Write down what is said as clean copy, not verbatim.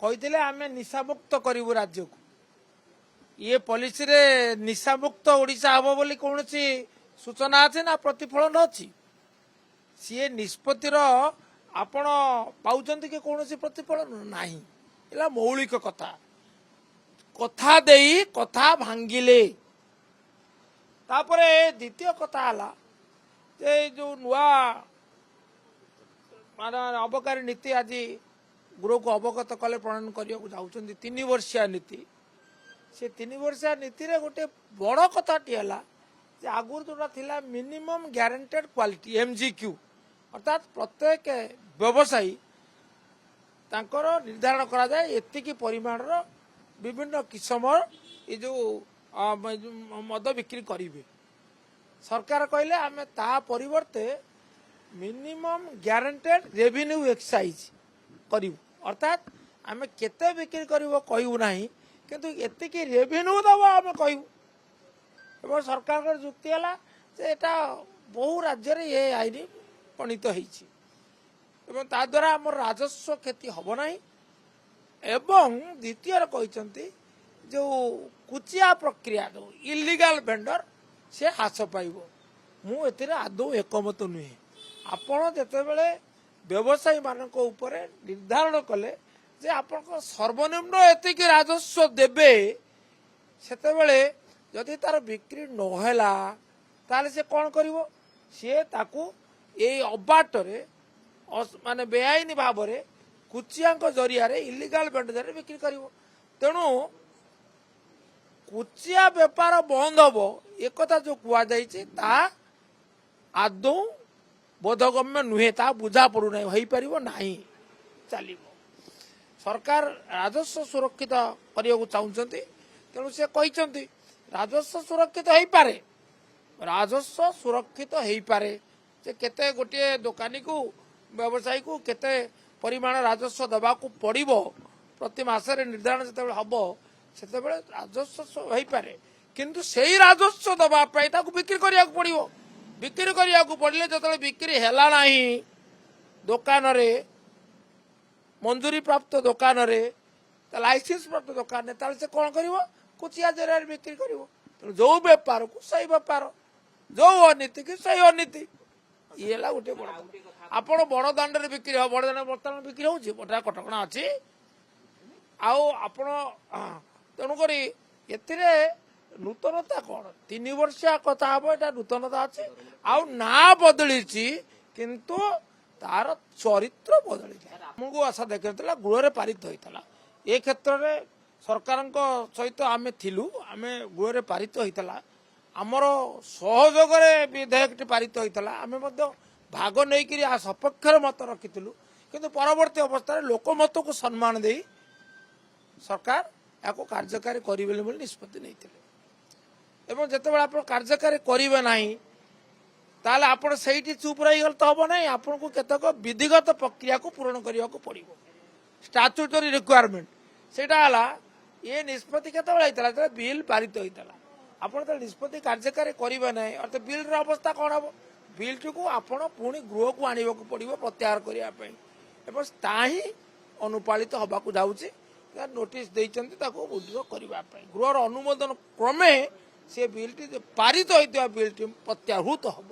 କହିଥିଲେ ଆମେ ନିଶାମୁକ୍ତ କରିବୁ राज्य को ये पॉलिसी रे निशामुक्त ओडिशा हबो बोली कोनोसी सूचना अछि ना प्रतिफलन अछि सीए निष्पत्तिर आपण पाउचंती के कोनोसी प्रतिफलन नाही एला मौलिक कथा कथा देई कथा भांगिले तापरे द्वितीय कथा हला जे जो नुआ माने अबकारी नीति आज गृह को अवगत कले प्रणयन करिया जाउचंती 3 वर्षिया नीति से 3 वर्षिया नीति रे गोटे बड़ कथाटी है आगुर जोटा थिला मिनिमम ग्यारंटेड क्वालिटी एमजीक्यू अर्थात प्रत्येक व्यवसायी तांकर निर्धारण करा जाए एतिकी परिमाण विभिन्न किस्म ये जो मद बिक्री करेंगे सरकार कहले आमे ता परिवर्ते मिनिमम ग्यारंटेड रेवेन्यू एक्साइज करू अर्थात आमे केते बिक्री करिवो कहू नाही किंतु एतिकी रेवेन्यू दबा आमे कहू एवं सरकार जुक्ति है एटा बहु राज्य रे ये आईन प्रणीत होईछि एवं ता द्वारा हमर राजस्व क्षति हबो नाही एवं द्वितीय कहते जो कुचिया प्रक्रिया जो इलीगल वेंडर से ह्रास पाइब मु एथिरे आदौ एकमत नुहे आपण जेतेबेले व्यवसायी मानक ऊपर निर्धारण कले जे आपण सर्वनिम्न एतिकी राजस्व देबे सेतेबेले जदि तार बिक्री नहेला ताले से कौन करिवो सी ताकू ए अबाटरे माने बेआईन भाव में कुचिया जरिया इलीगल वेंडर बिक्री करिवो तेणु कुचिया बेपार बंद हम एक जो कहुई आदौ बोधगम्य नुहे ता बुझा पड़ूना हो पार ना चलो सरकार राजस्व सुरक्षित करने को चाहते तेणु से कहते राजस्व सुरक्षित हो पारे राजस्व सुरक्षित हो पारे जे केते गोटे दुकानी को व्यवसायी को केते परिमाण राजस्व दबा को पड़िबो प्रति मासरे निर्धारण जते हम से राजस्व हो पारे किंतु सेही राजस्व दबा पाई ताको बिक्री करिया को पड़िबो बिक्री करिया को पड़िले जते बिक्री हैला नाही दुकान रे मंजूरी प्राप्त दुकान रे लाइसेंस प्राप्त दुकान रे ताले से कोन करिवो कुचिया जरिया बिक्री कर जो बेपार को सही बेपार जो अनीति की सही अनीति ये गोटे बड़ आपण बड़ दांड में बिक्री हो बड़ दांड बर्तमान बिक्री हो बड़ा कटकणा अच्छी तेणुक नूतनता कौन 3 वर्षिया कथा हम यहाँ नूतनता अच्छे आउ ना बदली किंतु तार चरित्र बदली आमको आशा देखा गृह पारित होता ए क्षेत्र में सरकार सहित आम थिलु आम गृह पारित होता आमर सहयोग विधेयक पारित होता आम भाग नहीं सपक्ष मत रखिलु किंतु परवर्ती अवस्था लोकमत को सम्मान दे सरकार या कार्यकारी करेंगे निष्पत्ति नहीं एवं जिते आप कार्यकारी करेंगे ना ताले आपण से चुप रही गल तो हम ना आपन को केतक विधिगत प्रक्रिया को पूरण करने को पड़ो स्टाट्यूटरी रिक्वायरमेंट सेटा ये निष्पत्ति केतबेले बिल पारित होता आप निष्पत्ति कार्यकारी करेंगे ना अर्थात बिल अवस्था कौन हम बिल टी को आपण पुणी गृह को आने को पड़ो प्रत्याहार करने अनुपालित हवा जाऊँगी नोटिस देते विड्र करने गृहर अनुमोदन क्रमे से बिल टी पारित होता बिल टी प्रत्याहृत हम।